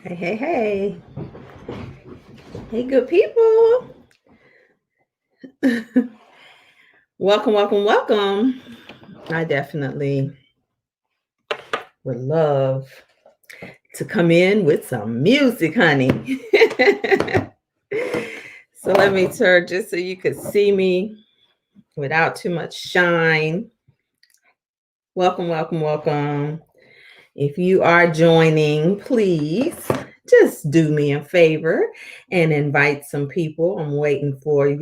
Hey, hey, hey. Hey, good people. Welcome, welcome, welcome. I definitely would love to come in with some music, honey. So let me turn just so you could see me without too much shine. Welcome, welcome, welcome. If you are joining, please just do me a favor and invite some people. I'm waiting for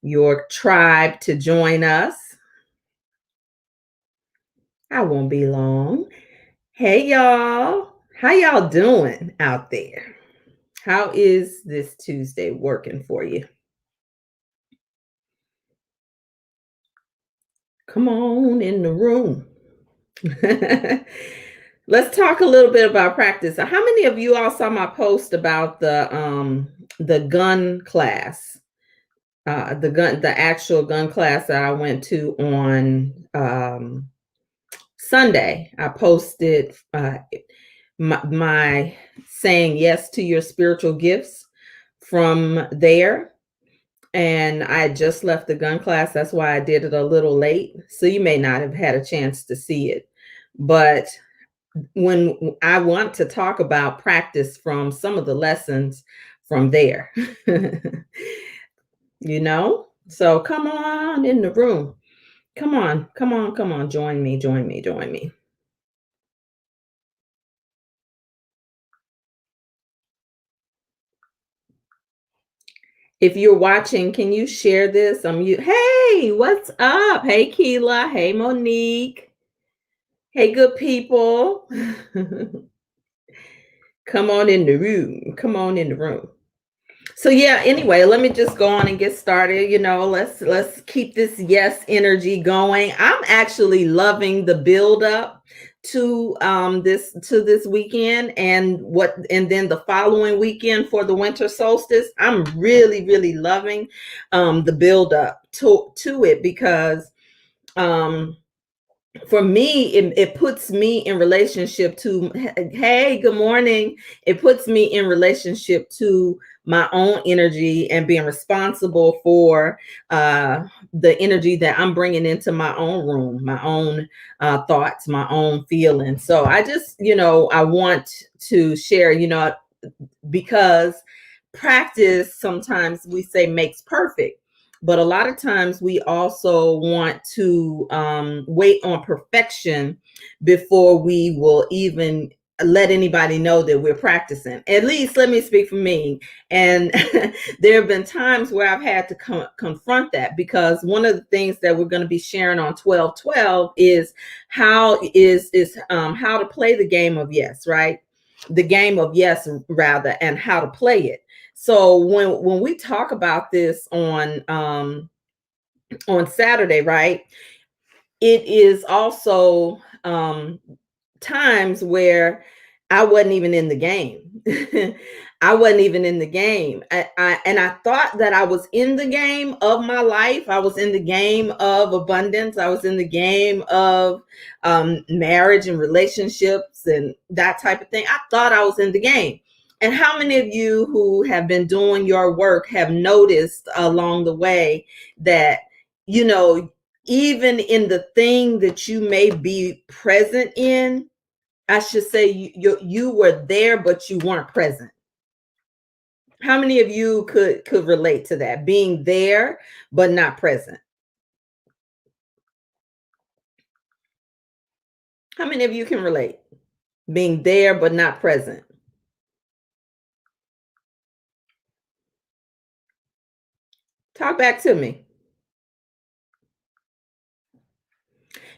your tribe to join us. I won't be long. Hey y'all. How y'all doing out there? How is this Tuesday working for you? Come on in the room. Let's talk a little bit about practice. How many of you all saw my post about the gun class? The actual gun class that I went to on Sunday. I posted my saying yes to your spiritual gifts from there. And I had just left the gun class. That's why I did it a little late. So you may not have had a chance to see it. But when I want to talk about practice from some of the lessons from there, So come on in the room. Come on, come on, come on. Join me, join me, join me. If you're watching, can you share this? Hey, what's up? Hey, Keela. Hey, Monique. Hey, good people. Come on in the room. Come on in the room. So yeah, anyway, let me just go on and get started. Let's keep this yes energy going. I'm actually loving the build up to this weekend and then the following weekend for the winter solstice. I'm really, really loving the build up to it because for me it puts me in relationship to, hey, good morning, it puts me in relationship to my own energy and being responsible for the energy that I'm bringing into my own room, my own thoughts, my own feelings. So I just, I want to share, because practice, sometimes we say, makes perfect, but a lot of times we also want to wait on perfection before we will even let anybody know that we're practicing. At least let me speak for me. And there have been times where I've had to confront that, because one of the things that we're going to be sharing on 1212 is how to play the game of yes, right? The game of yes, rather, and how to play it. So when we talk about this on Saturday, right, it is also times where I wasn't even in the game. I wasn't even in the game. I thought that I was in the game of my life. I was in the game of abundance. I was in the game of marriage and relationships and that type of thing. I thought I was in the game. And how many of you who have been doing your work have noticed along the way that, even in the thing that you may be present in, I should say, you were there, but you weren't present. How many of you could relate to that, being there but not present? How many of you can relate, being there but not present? Talk back to me.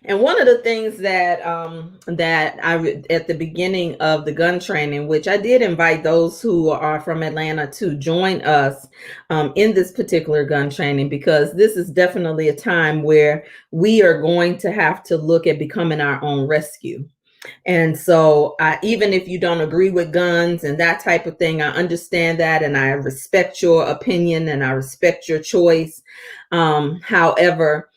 And one of the things that at the beginning of the gun training, which I did invite those who are from Atlanta to join us in this particular gun training, because this is definitely a time where we are going to have to look at becoming our own rescue. And so even if you don't agree with guns and that type of thing, I understand that, and I respect your opinion and I respect your choice. However,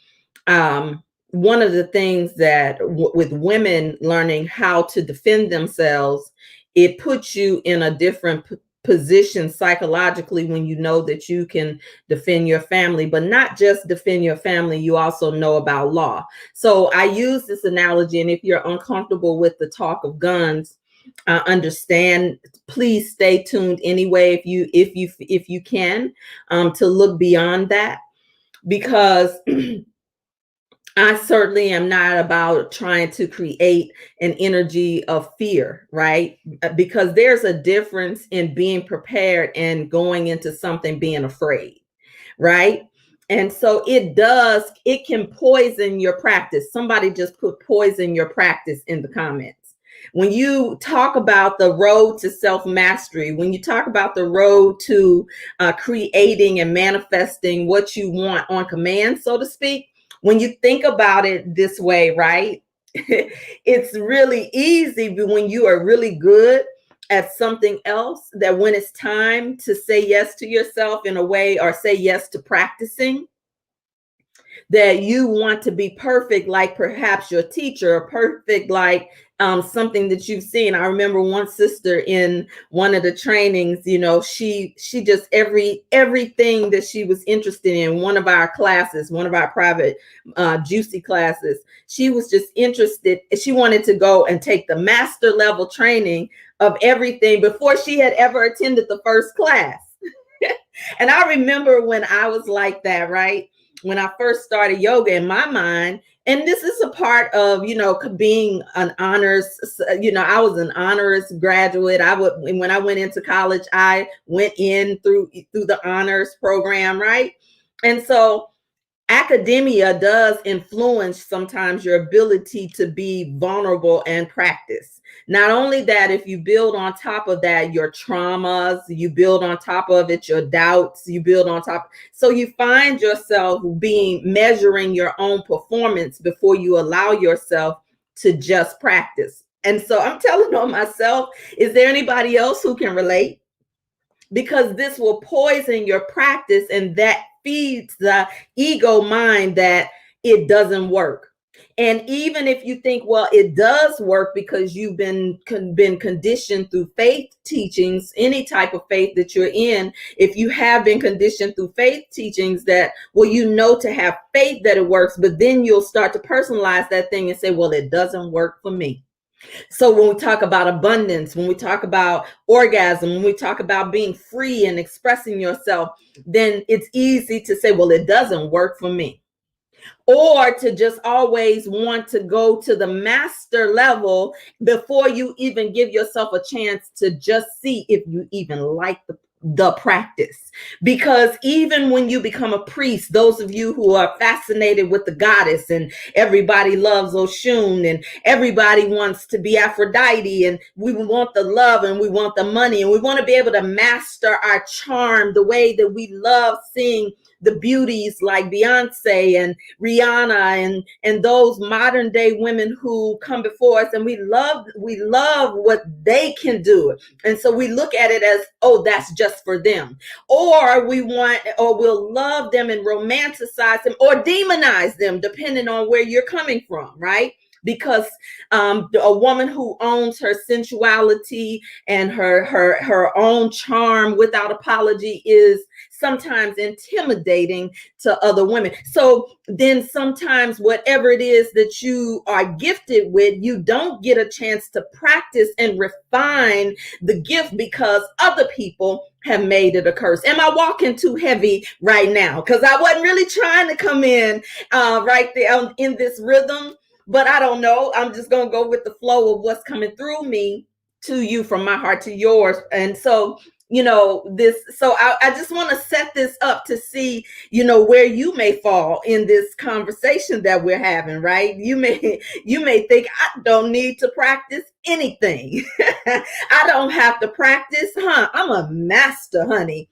one of the things that with women learning how to defend themselves, it puts you in a different position psychologically when you know that you can defend your family, but not just defend your family, you also know about law. So I use this analogy, and if you're uncomfortable with the talk of guns, understand, please stay tuned anyway, if you can, to look beyond that, because I certainly am not about trying to create an energy of fear, right? Because there's a difference in being prepared and going into something being afraid, right? And so it can poison your practice. Somebody just put poison your practice in the comments. When you talk about the road to self mastery, when you talk about the road to creating and manifesting what you want on command, so to speak, when you think about it this way, right? It's really easy when you are really good at something else, that when it's time to say yes to yourself in a way, or say yes to practicing, that you want to be perfect, like perhaps your teacher, or perfect like something that you've seen. I remember one sister in one of the trainings, you know, she just everything that she was interested in, one of our classes, one of our private J.U.I.C.Y classes, she was just interested. She wanted to go and take the master level training of everything before she had ever attended the first class. And I remember when I was like that, right? When I first started yoga, in my mind, and this is a part of, you know, being an honors, you know, I was an honors graduate. When I went into college, I went in through the honors program, right? And so academia does influence sometimes your ability to be vulnerable and practice. Not only that, if you build on top of that your traumas, you build on top of it your doubts, you build on top. So you find yourself measuring your own performance before you allow yourself to just practice. And so I'm telling on myself, is there anybody else who can relate? Because this will poison your practice, and that feeds the ego mind that it doesn't work. And even if you think, well, it does work because you've been conditioned through faith teachings, any type of faith that you're in, if you have been conditioned through faith teachings that, well, you know, to have faith that it works, but then you'll start to personalize that thing and say, well, it doesn't work for me. So when we talk about abundance, when we talk about orgasm, when we talk about being free and expressing yourself, then it's easy to say, well, it doesn't work for me. Or to just always want to go to the master level before you even give yourself a chance to just see if you even like the practice. Because even when you become a priest, those of you who are fascinated with the goddess, and everybody loves Oshun, and everybody wants to be Aphrodite, and we want the love, and we want the money, and we want to be able to master our charm the way that we love seeing the beauties like Beyonce and Rihanna, and those modern day women who come before us, and we love what they can do. And so we look at it as, oh, that's just for them. Or we'll love them and romanticize them or demonize them, depending on where you're coming from, right? Because a woman who owns her sensuality and her own charm without apology is sometimes intimidating to other women. So then sometimes whatever it is that you are gifted with, you don't get a chance to practice and refine the gift because other people have made it a curse. Am I walking too heavy right now? Because I wasn't really trying to come in right there in this rhythm, but I don't know. I'm just going to go with the flow of what's coming through me to you, from my heart to yours. And so, you know, I just want to set this up to see, you know, where you may fall in this conversation that we're having, right? You may think, I don't need to practice anything. I don't have to practice, I'm a master, honey.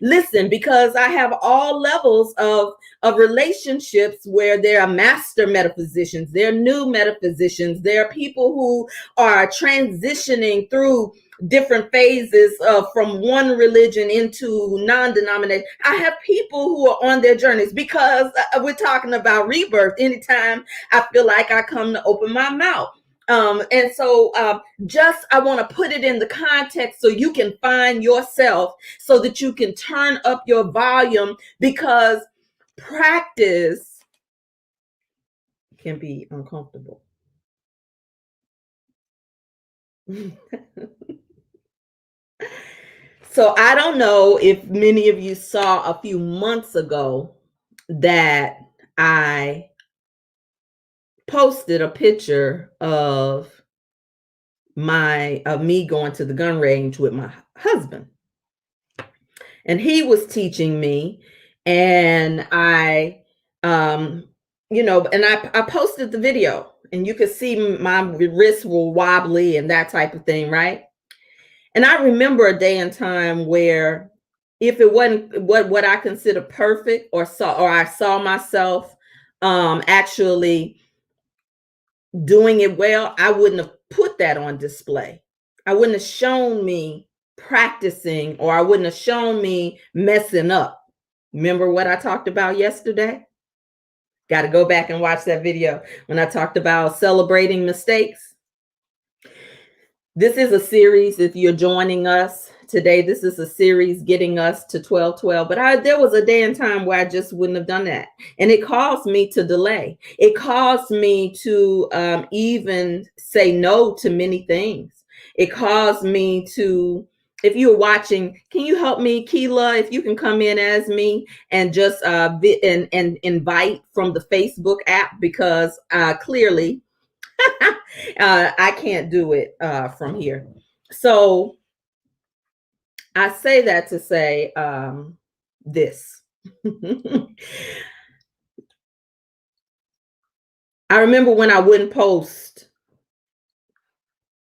Listen, because I have all levels of relationships where there are master metaphysicians, there are new metaphysicians, there are people who are transitioning through different phases from one religion into non-denominational. I have people who are on their journeys because we're talking about rebirth. Anytime I feel like I come to open my mouth. And so just I want to put it in the context so you can find yourself, so that you can turn up your volume, because practice can be uncomfortable. So I don't know if many of you saw a few months ago that I posted a picture of me going to the gun range with my husband. And he was teaching me, and I and I posted the video, and you could see my wrists were wobbly and that type of thing, right? And I remember a day and time where, if it wasn't what I consider perfect, or I saw myself actually doing it well, I wouldn't have put that on display. I wouldn't have shown me practicing, or I wouldn't have shown me messing up. Remember what I talked about yesterday? Got to go back and watch that video when I talked about celebrating mistakes. This is a series. If you're joining us today, this is a series getting us to 12:12. But there was a day and time where I just wouldn't have done that. And it caused me to delay. It caused me to even say no to many things. It caused me to, if you're watching, can you help me, Keela, if you can come in as me and just and invite from the Facebook app, because clearly I can't do it from here. So I say that to say this. I remember when I wouldn't post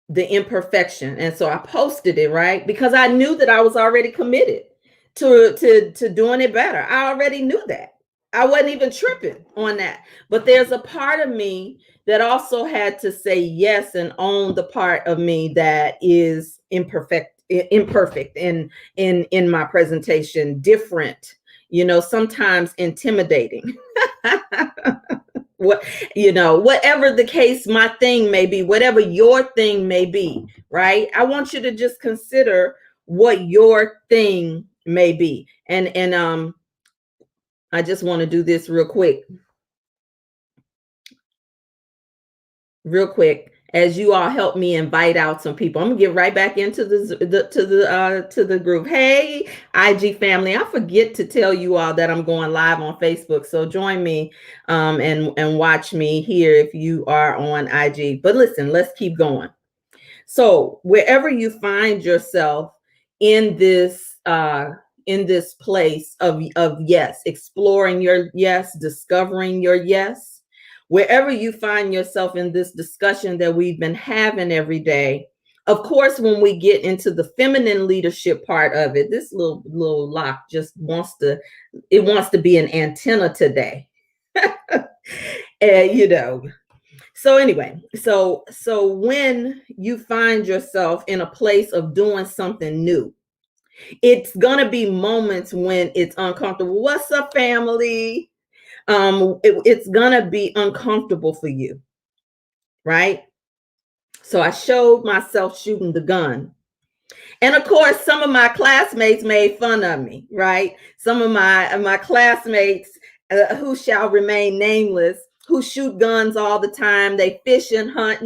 the imperfection, and so I posted it, right? Because I knew that I was already committed to doing it better. I already knew that. I wasn't even tripping on that. But there's a part of me that also had to say yes and own the part of me that is imperfect in my presentation, different, sometimes intimidating. Whatever the case, my thing may be, whatever your thing may be, right? I want you to just consider what your thing may be. And I just want to do this real quick, as you all help me invite out some people. I'm gonna get right back into the group. Hey, IG family, I forget to tell you all that I'm going live on Facebook, so join me and watch me here if you are on IG. But listen, let's keep going. So wherever you find yourself in this place of yes, exploring your yes, discovering your yes, wherever you find yourself in this discussion that we've been having every day. Of course, when we get into the feminine leadership part of it, this little lock just wants to be an antenna today. And so anyway, so when you find yourself in a place of doing something new, it's gonna be moments when it's uncomfortable. What's up, family? It's gonna be uncomfortable for you, right? So I showed myself shooting the gun. And of course, some of my classmates made fun of me, right? Some of my classmates who shall remain nameless, who shoot guns all the time. They fish and hunt.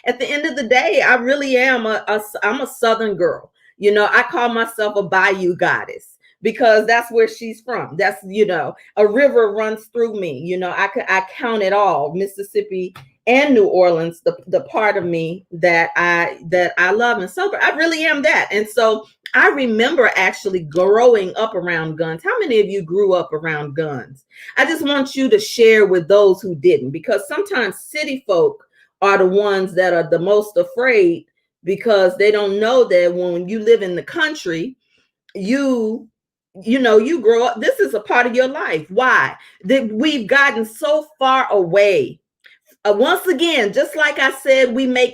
At the end of the day, I really am I'm a Southern girl. I call myself a bayou goddess because that's where she's from. That's, a river runs through me. I count it all, Mississippi and New Orleans, the part of me that I love and celebrate. I really am that. And so I remember actually growing up around guns. How many of you grew up around guns? I just want you to share with those who didn't, because sometimes city folk are the ones that are the most afraid, because they don't know that when you live in the country, you grow up, this is a part of your life. Why? That we've gotten so far away. Once again, just like I said, we make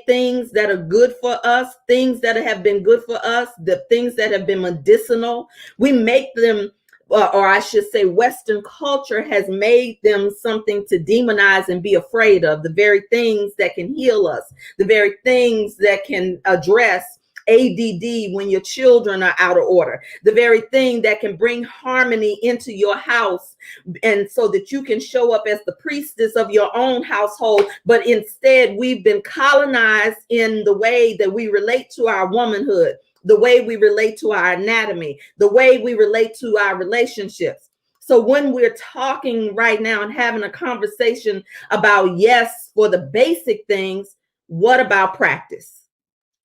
things that are good for us, things that have been good for us, the things that have been medicinal. We make them, or I should say, Western culture has made them something to demonize and be afraid of. The very things that can heal us, the very things that can address ADD when your children are out of order, the very thing that can bring harmony into your house, and so that you can show up as the priestess of your own household. But instead, we've been colonized in the way that we relate to our womanhood, the way we relate to our anatomy, the way we relate to our relationships. So when we're talking right now and having a conversation about yes for the basic things, what about practice?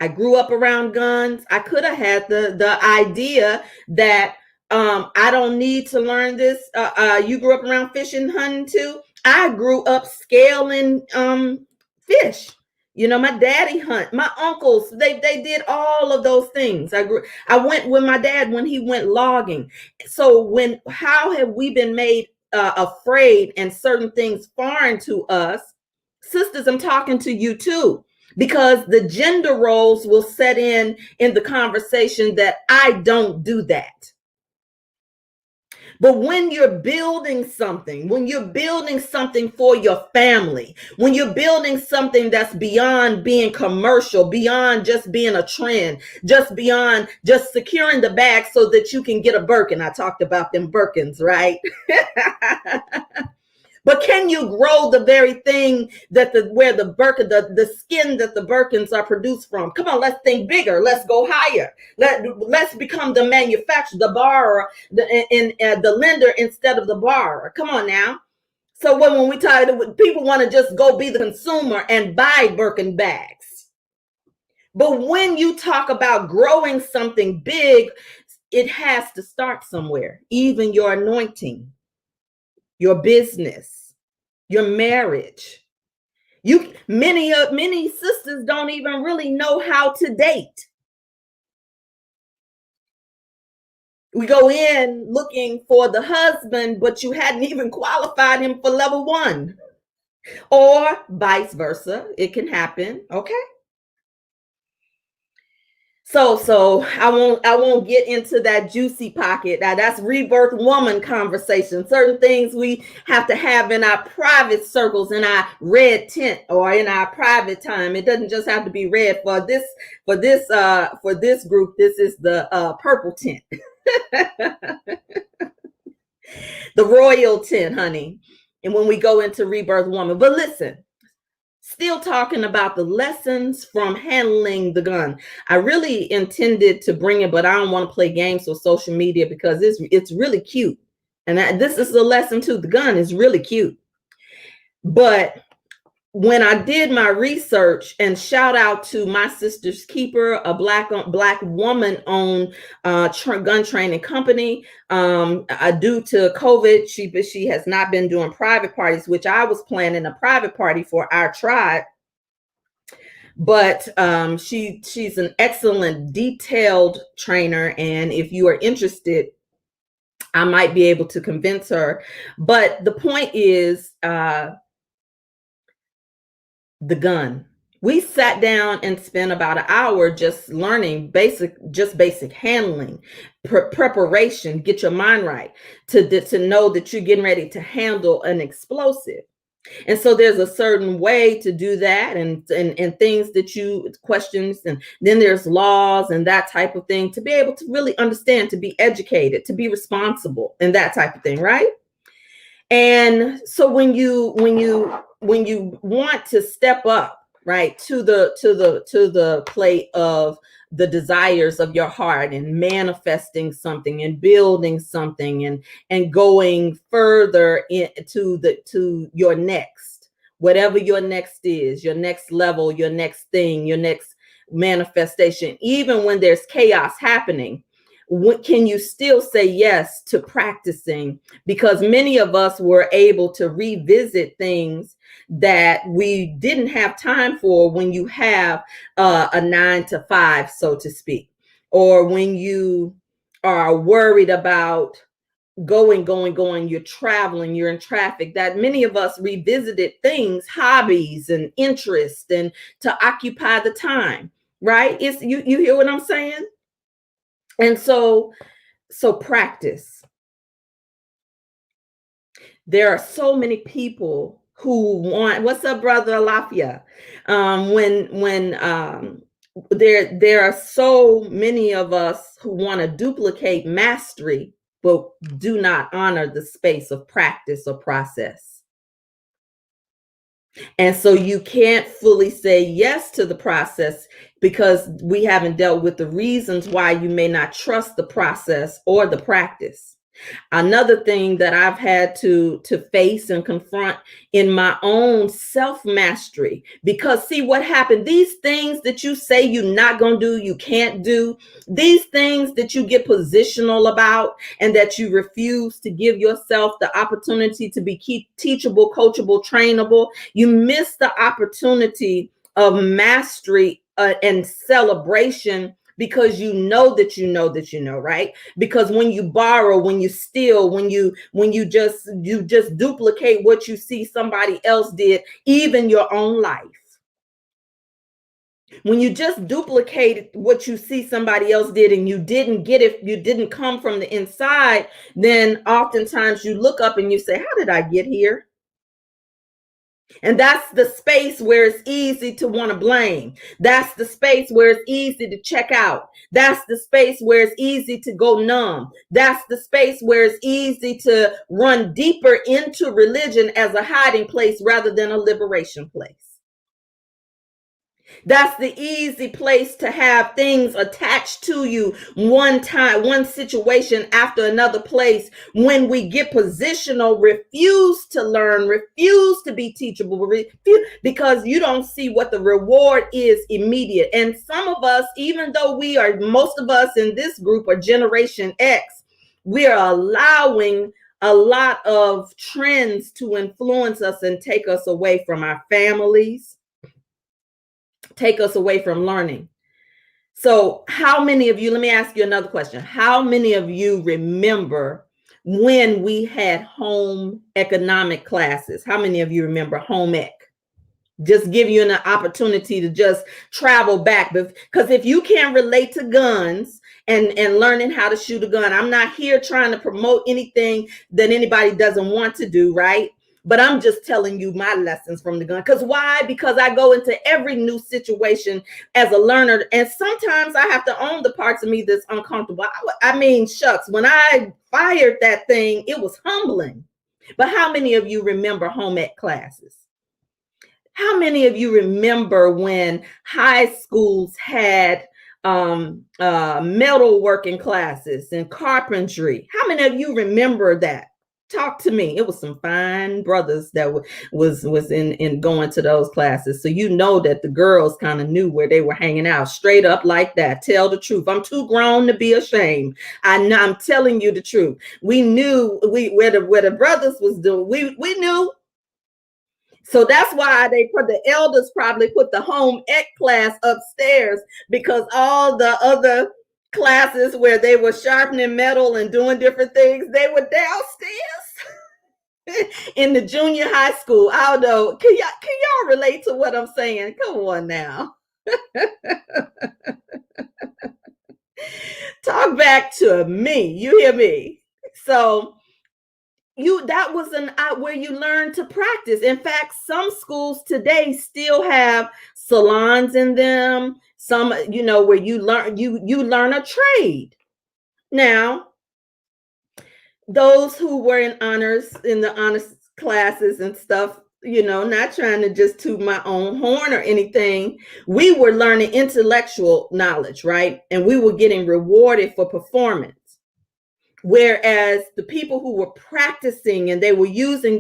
I grew up around guns. I could have had the idea that I don't need to learn this. You grew up around fishing, hunting too. I grew up scaling fish. You know, my daddy hunt, my uncles, they did all of those things. I went with my dad when he went logging. So how have we been made afraid and certain things foreign to us? Sisters, I'm talking to you too, because the gender roles will set in the conversation that I don't do that. But when you're building something for your family, when you're building something that's beyond being commercial, beyond just being a trend, just beyond just securing the bag so that you can get a Birkin. I talked about them Birkins, right? But can you grow the very thing that where the Birkin, the skin that the Birkins are produced from? Come on, let's think bigger. Let's go higher. Let's become the manufacturer, the borrower, the lender instead of the borrower. Come on now. So when we talk, people want to just go be the consumer and buy Birkin bags. But when you talk about growing something big, it has to start somewhere. Even your anointing, your business, your marriage. Many sisters don't even really know how to date. We go in looking for the husband, but you hadn't even qualified him for level 1, or vice versa. It can happen. Okay. So I won't get into that juicy pocket. That's rebirth woman conversation. Certain things we have to have in our private circles, in our red tent, or in our private time. It doesn't just have to be red for this group. This is the purple tent. The royal tent, honey. And when we go into rebirth woman. But listen, still talking about the lessons from handling the gun. I really intended to bring it, but I don't want to play games with social media because it's really cute. And this is a lesson too. The gun is really cute. But when I did my research, and shout out to my sister's keeper, a black woman owned gun training company. Due to COVID, she has not been doing private parties, which I was planning a private party for our tribe. But she's an excellent detailed trainer, and if you are interested, I might be able to convince her. But the point is, the gun. We sat down and spent about an hour just learning basic handling, preparation, get your mind right to know that you're getting ready to handle an explosive. And so there's a certain way to do that, and things that questions, and then there's laws and that type of thing to be able to really understand, to be educated, to be responsible, and that type of thing, right? And so when you want to step up, right, to the plate of the desires of your heart, and manifesting something and building something, and going further to your next, whatever your next is, your next level, your next thing, your next manifestation, even when there's chaos happening, can you still say yes to practicing? Because many of us were able to revisit things that we didn't have time for when you have a 9 to 5, so to speak, or when you are worried about going, you're traveling, you're in traffic, that many of us revisited things, hobbies and interests, and to occupy the time, right? It's you hear what I'm saying? And so practice. There are so many people who want, what's up, brother Alafia? When there are so many of us who want to duplicate mastery, but do not honor the space of practice or process. And so you can't fully say yes to the process because we haven't dealt with the reasons why you may not trust the process or the practice. Another thing that I've had to face and confront in my own self-mastery, because see what happened, these things that you say you're not going to do, you can't do, these things that you get positional about and that you refuse to give yourself the opportunity to be teachable, coachable, trainable, you miss the opportunity of mastery and celebration, because you know that you know that you know, right? Because when you borrow, when you steal, when you just duplicate what you see somebody else did, even your own life, when you just duplicate what you see somebody else did and you didn't get it, you didn't come from the inside, then oftentimes you look up and you say, how did I get here? And that's the space where it's easy to want to blame. That's the space where it's easy to check out. That's the space where it's easy to go numb. That's the space where it's easy to run deeper into religion as a hiding place rather than a liberation place. That's the easy place to have things attached to you, one time, one situation after another place. When we get positional, refuse to learn, refuse to be teachable, refuse, because you don't see what the reward is immediate. And some of us, even though most of us in this group are Generation X, we are allowing a lot of trends to influence us and take us away from our families, take us away from learning. So how many of you, let me ask you another question. How many of you remember when we had home economic classes? How many of you remember home ec? Just give you an opportunity to just travel back. Because if you can't relate to guns and learning how to shoot a gun, I'm not here trying to promote anything that anybody doesn't want to do, right? But I'm just telling you my lessons from the gun. Because why? Because I go into every new situation as a learner. And sometimes I have to own the parts of me that's uncomfortable. I mean, shucks, when I fired that thing, it was humbling. But how many of you remember home ec classes? How many of you remember when high schools had metal working classes and carpentry? How many of you remember that? Talk to me. It was some fine brothers that was in going to those classes. So you know that the girls kind of knew where they were hanging out, straight up like that. Tell the truth. I'm too grown to be ashamed. I know, I'm telling you the truth. We knew where the brothers was doing. We knew. So that's why the elders probably put the home ec class upstairs, because all the other classes where they were sharpening metal and doing different things, they were downstairs in the junior high school. I don't know. Can y'all relate to what I'm saying? Come on now. Talk back to me. You hear me? So that was where you learn to practice. In fact, some schools today still have salons in them, some where you learn a trade. Now, those who were in the honors classes and stuff, not trying to just toot my own horn or anything, we were learning intellectual knowledge, right? And we were getting rewarded for performance. Whereas the people who were practicing and they were using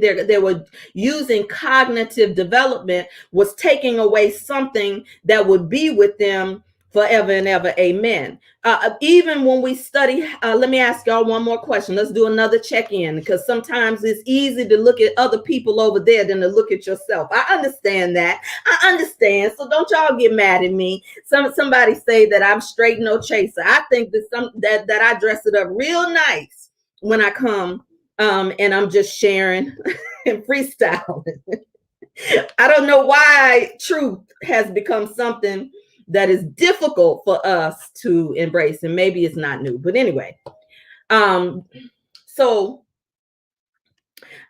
cognitive development was taking away something that would be with them forever and ever. Amen. Even when we study, let me ask y'all one more question. Let's do another check-in, because sometimes it's easy to look at other people over there than to look at yourself. I understand that. I understand. So don't y'all get mad at me. Somebody say that I'm straight no chaser. I think that I dress it up real nice when I come, and I'm just sharing and freestyling. I don't know why truth has become something that is difficult for us to embrace, and maybe it's not new, but anyway. So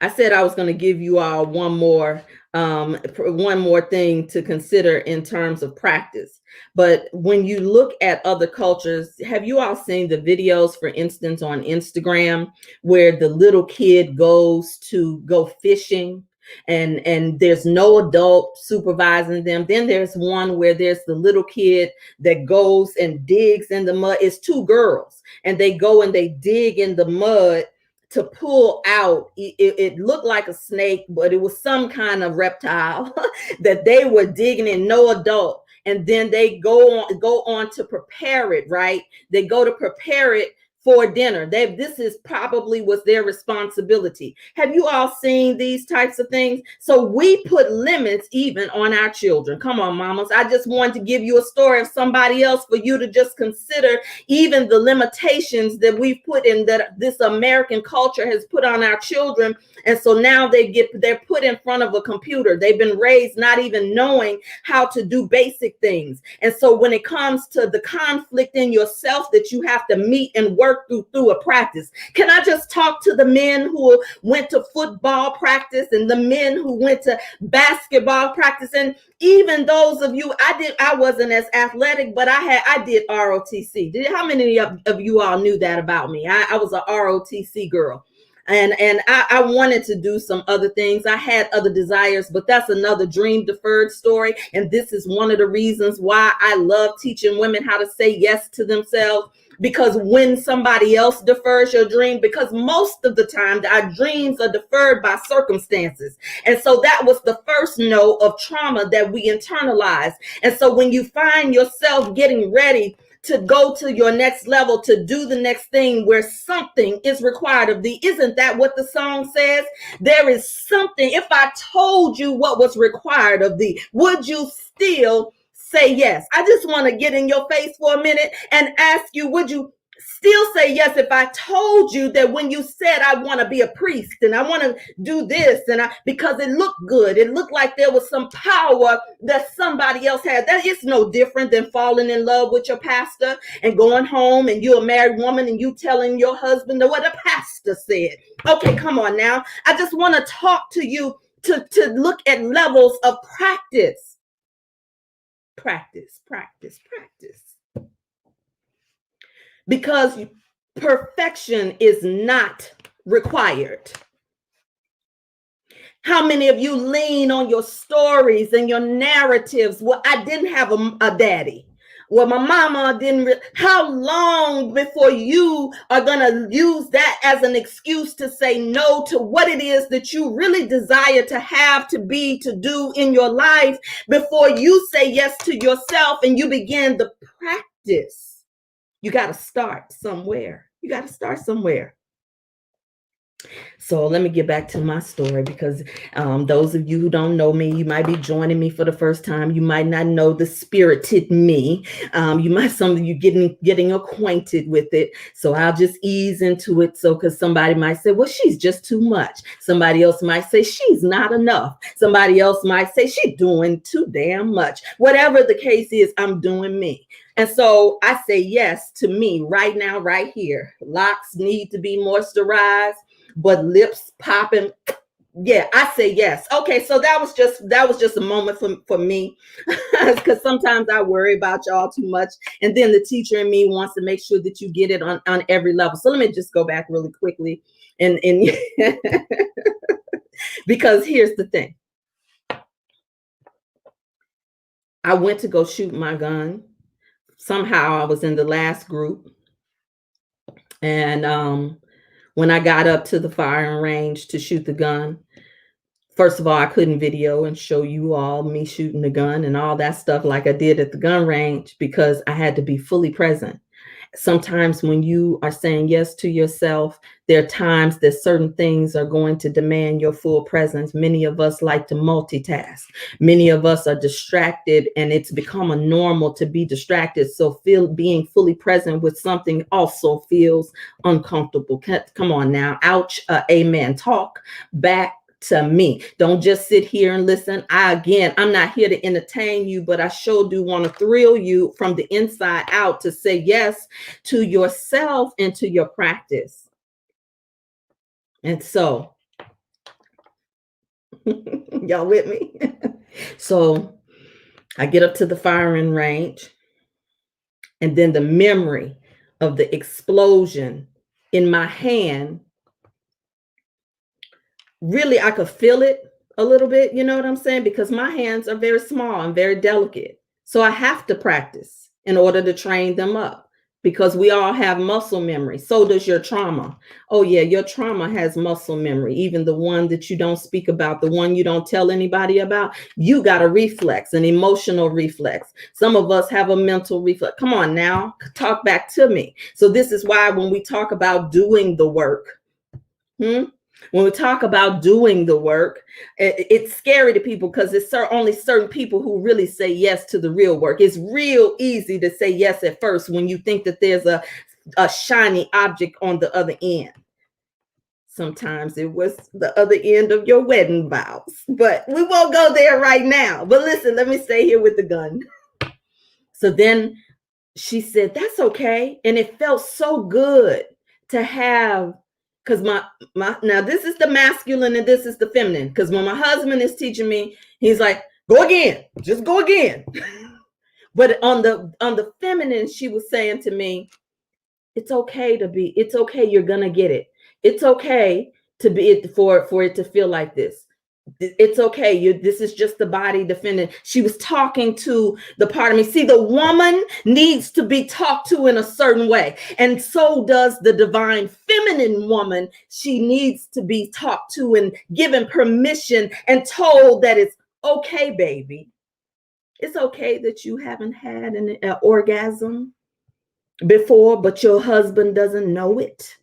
I said I was going to give you all one more thing to consider in terms of practice. But when you look at other cultures, have you all seen the videos, for instance, on Instagram, where the little kid goes to go fishing, and there's no adult supervising them? Then there's one where there's the little kid that goes and digs in the mud. It's two girls, and they go and they dig in the mud to pull out. It looked like a snake, but it was some kind of reptile that they were digging in, no adult. And then they go on to prepare it, right? They go to prepare it for dinner. This is probably was their responsibility. Have you all seen these types of things? So we put limits even on our children. Come on, mamas. I just wanted to give you a story of somebody else for you to just consider, even the limitations that we've put in, that this American culture has put on our children. And so now they're put in front of a computer. They've been raised not even knowing how to do basic things. And so when it comes to the conflict in yourself that you have to meet and work through a practice. Can I just talk to the men who went to football practice, and the men who went to basketball practice, and even those of you, I wasn't as athletic, but I did ROTC. How many of you all knew that about me? I was a ROTC girl. And I wanted to do some other things. I had other desires, but that's another dream deferred story. And this is one of the reasons why I love teaching women how to say yes to themselves. Because when somebody else defers your dream, because most of the time our dreams are deferred by circumstances. And so that was the first note of trauma that we internalize. And so when you find yourself getting ready to go to your next level, to do the next thing where something is required of thee, isn't that what the song says? There is something. If I told you what was required of thee, would you still say yes? I just want to get in your face for a minute and ask you, would you still say yes if I told you that when you said I want to be a priest and I want to do this, and because it looked good, it looked like there was some power that somebody else had? That is no different than falling in love with your pastor and going home, and you're a married woman and you telling your husband what the pastor said. Okay, come on now. I just want to talk to you to look at levels of practice. Practice. Because perfection is not required. How many of you lean on your stories and your narratives? Well, I didn't have a daddy. Well, my mama didn't. How long before you are going to use that as an excuse to say no to what it is that you really desire to have, to be, to do in your life, before you say yes to yourself and you begin the practice? You got to start somewhere. So let me get back to my story, because those of you who don't know me, you might be joining me for the first time. You might not know the spirited me. Some of you getting acquainted with it. So I'll just ease into it. So, because somebody might say, well, she's just too much. Somebody else might say she's not enough. Somebody else might say she's doing too damn much. Whatever the case is, I'm doing me. And so I say yes to me right now, right here. Locks need to be moisturized, but lips popping. Yeah, I say yes. Okay, so that was just a moment for me, because sometimes I worry about y'all too much, and then the teacher in me wants to make sure that you get it on every level. So let me just go back really quickly, and because here's the thing. I went to go shoot my gun. Somehow I was in the last group, and when I got up to the firing range to shoot the gun, First of all, I couldn't video and show you all me shooting the gun and all that stuff like I did at the gun range because I had to be fully present. Sometimes when you are saying yes to yourself, there are times that certain things are going to demand your full presence. Many of us like to multitask. Many of us are distracted, and it's become a normal to be distracted. So being fully present with something also feels uncomfortable. Come on now. Ouch. Amen. Talk back to me. Don't just sit here and listen. I'm not here to entertain you, but I sure do want to thrill you from the inside out to say yes to yourself and to your practice. And so, y'all with me? So I get up to the firing range, and then the memory of the explosion in my hand, really, I could feel it a little bit, you know what I'm saying? Because my hands are very small and very delicate. So I have to practice in order to train them up, because we all have muscle memory. So does your trauma. Oh yeah, your trauma has muscle memory. Even the one that you don't speak about, the one you don't tell anybody about, you got a reflex, an emotional reflex. Some of us have a mental reflex. Come on now, talk back to me. So this is why when we talk about doing the work, when we talk about doing the work, it's scary to people because it's only certain people who really say yes to the real work. It's real easy to say yes at first when you think that there's a shiny object on the other end. Sometimes it was the other end of your wedding vows, but we won't go there right now. But listen, let me stay here with the gun. So then she said, that's okay. And it felt so good to have, because my now this is the masculine and this is the feminine. Because when my husband is teaching me, he's like, go again, just go again. But on the feminine, she was saying to me, it's okay you're gonna get it. It's okay to be for it to feel like this. It's okay. This is just the body defending. She was talking to the part of me. See, the woman needs to be talked to in a certain way. And so does the divine feminine woman. She needs to be talked to and given permission and told that it's okay, baby. It's okay that you haven't had an orgasm before, but your husband doesn't know it.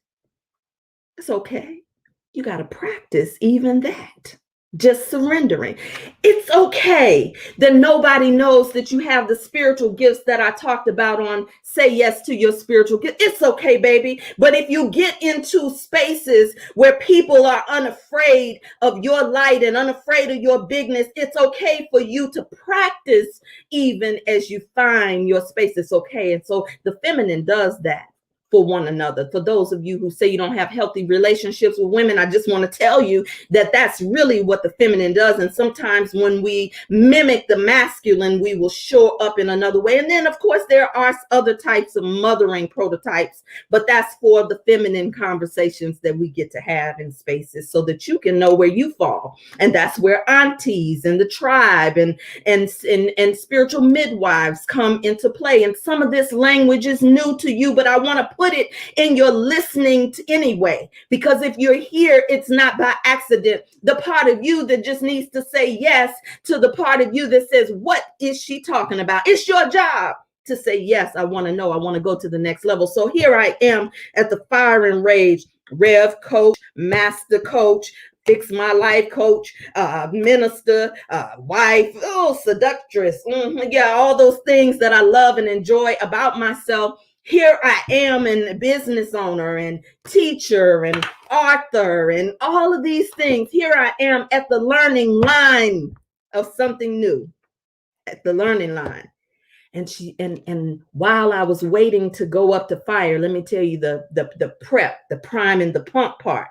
It's okay. You got to practice even that. Just surrendering. It's okay that nobody knows that you have the spiritual gifts that I talked about on Say Yes to Your Spiritual Gift. It's okay, baby. But if you get into spaces where people are unafraid of your light and unafraid of your bigness, it's okay for you to practice even as you find your space. It's okay. And so the feminine does that for one another. For those of you who say you don't have healthy relationships with women, I just want to tell you that that's really what the feminine does. And sometimes when we mimic the masculine, we will show up in another way. And then, of course, there are other types of mothering prototypes, but that's for the feminine conversations that we get to have in spaces so that you can know where you fall. And that's where aunties and the tribe and spiritual midwives come into play. And some of this language is new to you, but I want to put it in your listening anyway, because if you're here, it's not by accident. The part of you that just needs to say yes to the part of you that says, what is she talking about? It's your job to say, yes, I want to know. I want to go to the next level. So here I am at the Fire and Rage Rev Coach, Master Coach, Fix My Life Coach, minister, wife, seductress. Yeah, all those things that I love and enjoy about myself. Here I am, a business owner and teacher and author and all of these things. Here I am at the learning line of something new, at the learning line. And while I was waiting to go up to fire, let me tell you the prep, the prime and the pump part.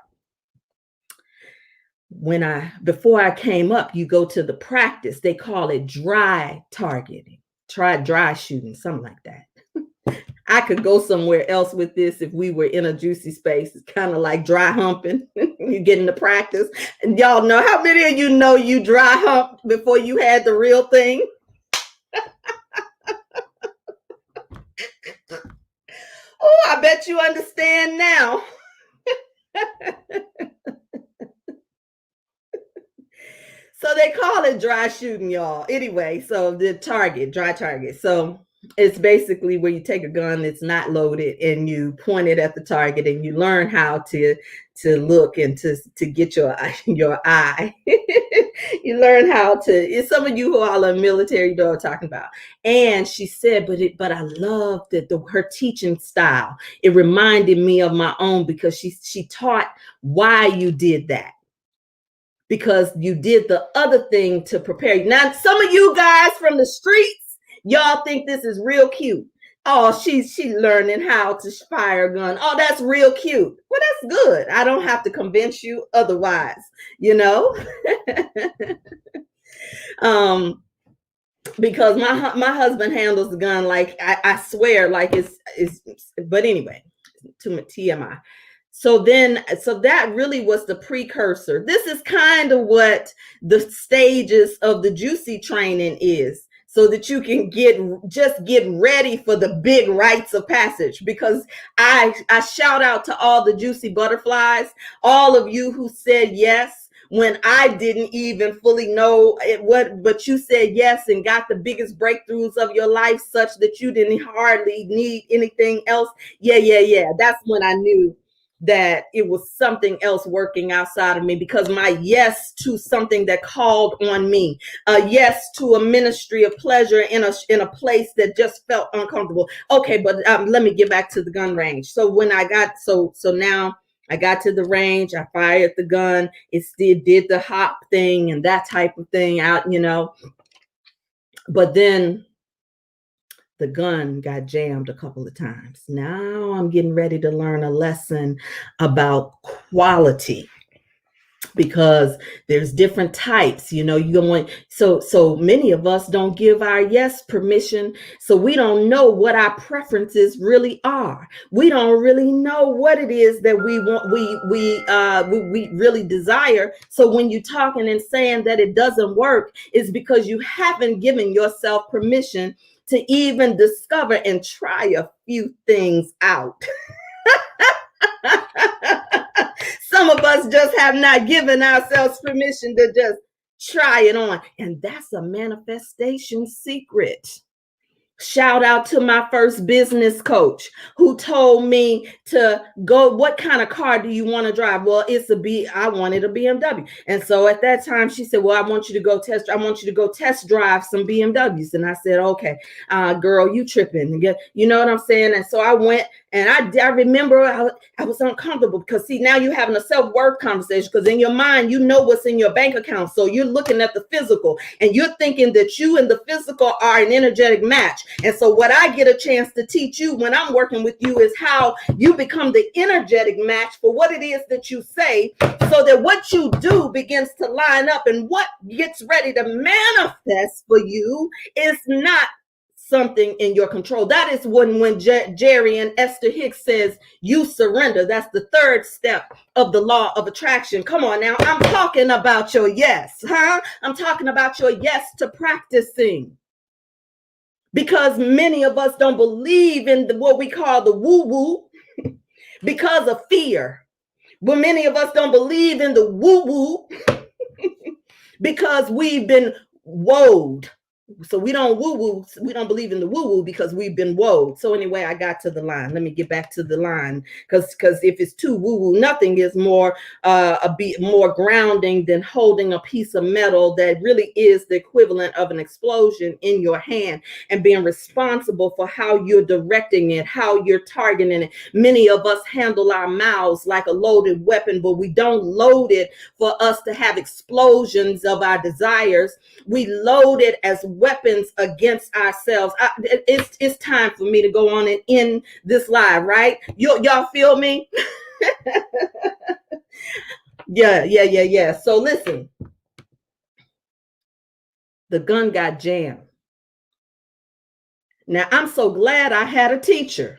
Before I came up, you go to the practice. They call it dry targeting, dry shooting, something like that. I could go somewhere else with this if we were in a juicy space. It's kind of like dry humping. You get into practice. And y'all know, how many of you know you dry humped before you had the real thing? Oh, I bet you understand now. they call it dry shooting, y'all. Anyway, so the target, dry target. So it's basically where you take a gun that's not loaded and you point it at the target, and you learn how to look and to get your eye. You learn how to. It's some of you who all are military, you know what I'm talking about. And she said, but I love that her teaching style. It reminded me of my own, because she taught why you did that, because you did the other thing to prepare you. Now, some of you guys from the streets, y'all think this is real cute. Oh, she's learning how to fire a gun. Oh, that's real cute. Well, that's good. I don't have to convince you otherwise, you know. um, because my husband handles the gun like I swear, like it's. But anyway, to my TMI. So that really was the precursor. This is kind of what the stages of the J.U.I.C.Y training is, so that you can get ready for the big rites of passage. Because I shout out to all the J.U.I.C.Y butterflies, all of you who said yes when I didn't even fully know but you said yes and got the biggest breakthroughs of your life, such that you didn't hardly need anything else. Yeah. That's when I knew that it was something else working outside of me, because my yes to something that called on me, a yes to a ministry of pleasure in a place that just felt uncomfortable. Okay, but let me get back to the gun range. So when I got so now I got to the range, I fired the gun, it still did the hop thing and that type of thing out, you know. But then the gun got jammed a couple of times. Now I'm getting ready to learn a lesson about quality, because there's different types, you know. You don't want, so many of us don't give our yes permission, so we don't know what our preferences really are. We don't really know what it is that we want, we really desire. So when you're talking and saying that it doesn't work, it's because you haven't given yourself permission to even discover and try a few things out. Some of us just have not given ourselves permission to just try it on. And that's a manifestation secret. Shout out to my first business coach, who told me to go, what kind of car do you want to drive? Well, I wanted a BMW. And so at that time she said, well, I want you to go test drive some BMWs. And I said, okay, girl, you tripping. You know what I'm saying? And so I went, and I remember I was uncomfortable, because see, now you're having a self-worth conversation, because in your mind, you know what's in your bank account. So you're looking at the physical and you're thinking that you and the physical are an energetic match. And so what I get a chance to teach you when I'm working with you is how you become the energetic match for what it is that you say, so that what you do begins to line up, and what gets ready to manifest for you is not something in your control. That is when Jerry and Esther Hicks says you surrender. That's the third step of the law of attraction. Come on now, I'm talking about your yes, huh? I'm talking about your yes to practicing. Because many of us don't believe in what we call the woo-woo because of fear. But many of us don't believe in the woo-woo because we've been woed. So we don't woo-woo. We don't believe in the woo-woo because we've been woed. So anyway, I got to the line. Let me get back to the line, because if it's too woo-woo, nothing is more more grounding than holding a piece of metal that really is the equivalent of an explosion in your hand, and being responsible for how you're directing it, how you're targeting it. Many of us handle our mouths like a loaded weapon, but we don't load it for us to have explosions of our desires. We load it as weapons against ourselves. It's time for me to go on and end this live, right? Y'all feel me? Yeah. So listen, the gun got jammed. Now I'm so glad I had a teacher.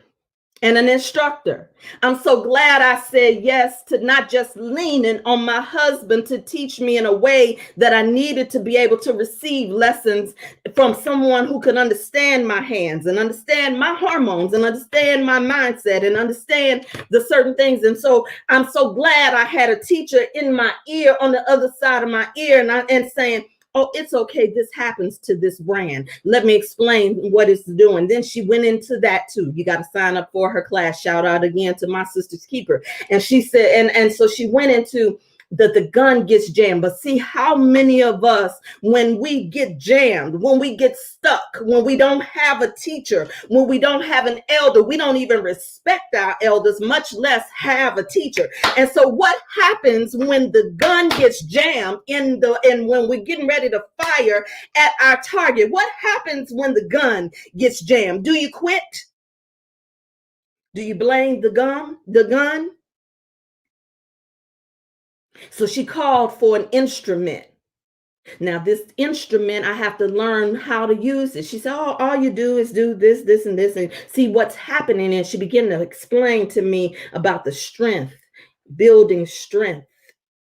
and an instructor. I'm so glad I said yes to not just leaning on my husband to teach me in a way that I needed to be able to receive lessons from someone who could understand my hands and understand my hormones and understand my mindset and understand the certain things. And so I'm so glad I had a teacher in my ear, on the other side of my ear, and saying, oh, it's okay. This happens to this brand. Let me explain what it's doing. Then she went into that too. You got to sign up for her class. Shout out again to my sister's keeper. And she said, and so she went into the gun gets jammed. But see how many of us, when we get jammed, when we get stuck, when we don't have a teacher, when we don't have an elder, we don't even respect our elders, much less have a teacher. And so what happens when the gun gets jammed and when we're getting ready to fire at our target? What happens when the gun gets jammed? Do you quit? Do you blame the gun? So she called for an instrument. Now, this instrument, I have to learn how to use it. She said, oh, all you do is do this, this, and this, and see what's happening. And she began to explain to me about the strength, building strength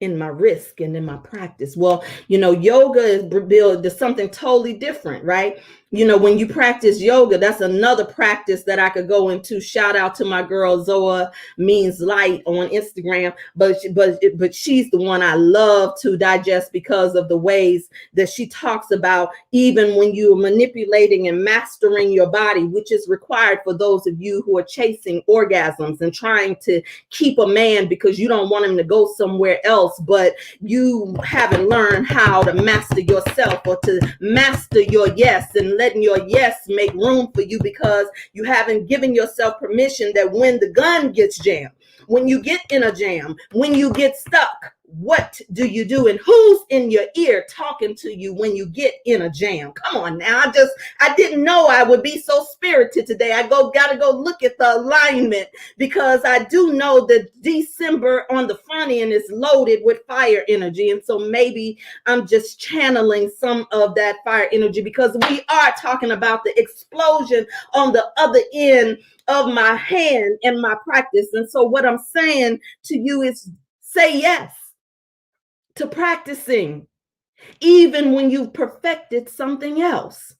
in my risk and in my practice. Well, yoga is built to something totally different, right? When you practice yoga, that's another practice that I could go into. Shout out to my girl Zoa Means Light on Instagram, but she's the one I love to digest because of the ways that she talks about even when you're manipulating and mastering your body, which is required for those of you who are chasing orgasms and trying to keep a man because you don't want him to go somewhere else, but you haven't learned how to master yourself or to master your yes and letting your yes make room for you because you haven't given yourself permission that when the gun gets jammed, when you get in a jam, when you get stuck, what do you do? And who's in your ear talking to you when you get in a jam? Come on now. I didn't know I would be so spirited today. Gotta go look at the alignment because I do know that December on the front end is loaded with fire energy. And so maybe I'm just channeling some of that fire energy because we are talking about the explosion on the other end of my hand and my practice. And so what I'm saying to you is say yes to practicing, even when you've perfected something else.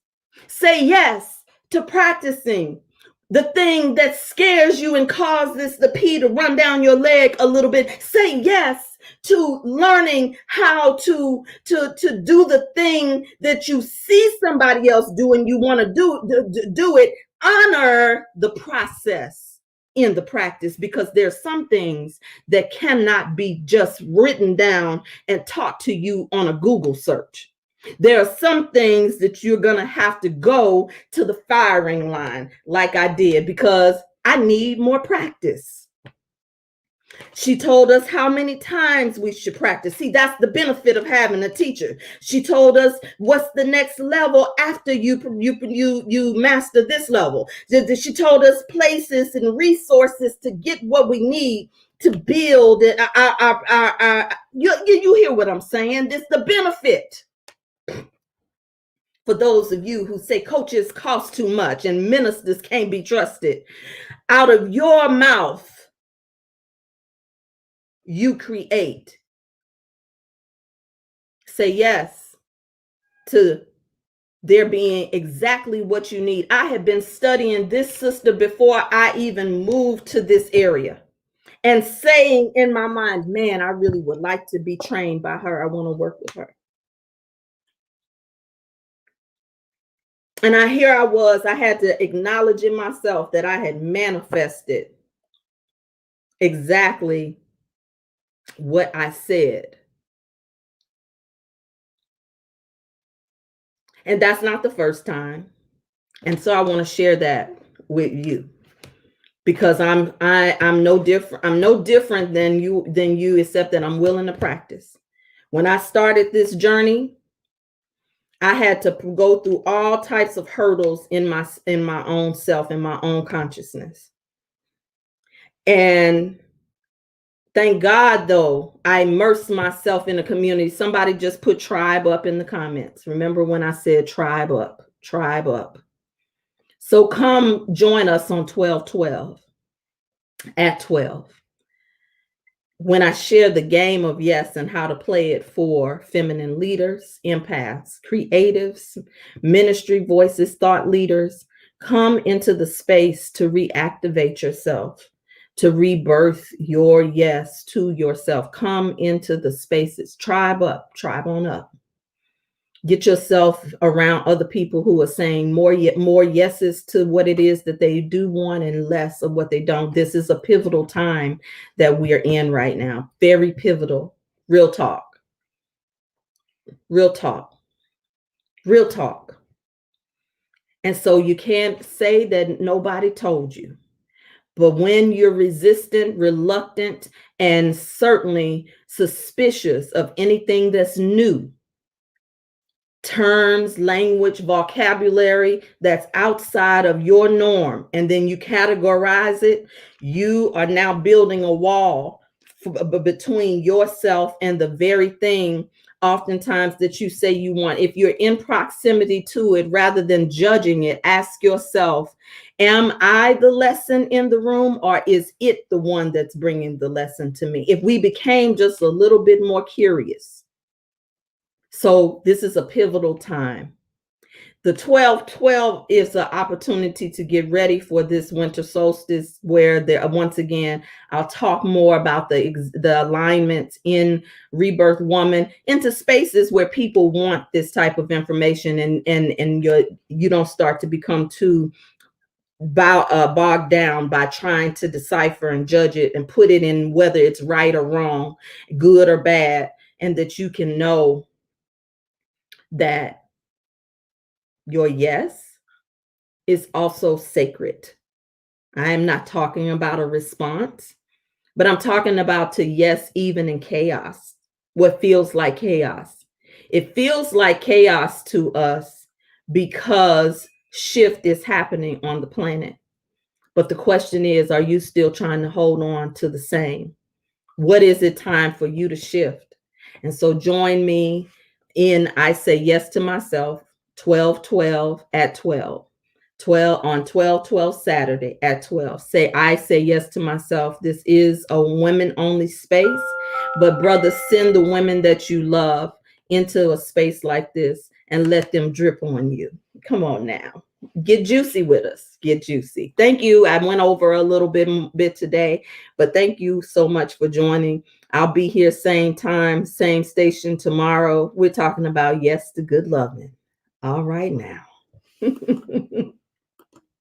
Say yes to practicing the thing that scares you and causes the pee to run down your leg a little bit. Say yes to learning how to do the thing that you see somebody else do and you want to do it. Honor the process in the practice because there's some things that cannot be just written down and taught to you on a Google search. There are some things that you're going to have to go to the firing line like I did because I need more practice. She told us how many times we should practice. See, that's the benefit of having a teacher. She told us what's the next level after you master this level. She told us places and resources to get what we need to build you hear what I'm saying? This the benefit. For those of you who say coaches cost too much and ministers can't be trusted, out of your mouth, you create. Say yes to there being exactly what you need. I have been studying this sister before I even moved to this area and saying in my mind, man, I really would like to be trained by her. I want to work with her. And I had to acknowledge in myself that I had manifested exactly what I said. And that's not the first time. And so I want to share that with you because I'm no different. I'm no different than you, except that I'm willing to practice. When I started this journey, I had to go through all types of hurdles in my own self, in my own consciousness. And thank God, though, I immersed myself in a community. Somebody just put tribe up in the comments. Remember when I said tribe up, tribe up. So come join us on 1212. at 12. When I share the game of yes and how to play it for feminine leaders, empaths, creatives, ministry voices, thought leaders, come into the space to reactivate yourself, to rebirth your yes to yourself. Come into the spaces, tribe up, tribe on up. Get yourself around other people who are saying more yeses to what it is that they do want and less of what they don't. This is a pivotal time that we are in right now. Very pivotal. Real talk. Real talk. Real talk. And so you can't say that nobody told you. But when you're resistant, reluctant, and certainly suspicious of anything that's new, terms, language, vocabulary that's outside of your norm, and then you categorize it, you are now building a wall between yourself and the very thing oftentimes that you say you want. If you're in proximity to it, rather than judging it, ask yourself, am I the lesson in the room, or is it the one that's bringing the lesson to me? If we became just a little bit more curious. So this is a pivotal time. The 12/12 is an opportunity to get ready for this winter solstice, where there, once again, I'll talk more about the alignments in Rebirth Woman into spaces where people want this type of information, and you don't start to become too bogged down by trying to decipher and judge it and put it in whether it's right or wrong, good or bad, and that you can know that your yes is also sacred. I am not talking about a response, but I'm talking about to yes, even in chaos, what feels like chaos. It feels like chaos to us because shift is happening on the planet. But the question is, are you still trying to hold on to the same? What is it time for you to shift? And so join me in I Say Yes to Myself, 12/12 at 12. 12 on 12/12 Saturday at 12. Say, I say yes to myself. This is a women only space, but brother, send the women that you love into a space like this and let them drip on you. Come on now. Get juicy with us. Get juicy. Thank you. I went over a little bit today, but thank you so much for joining. I'll be here same time, same station tomorrow. We're talking about yes to good loving. All right now.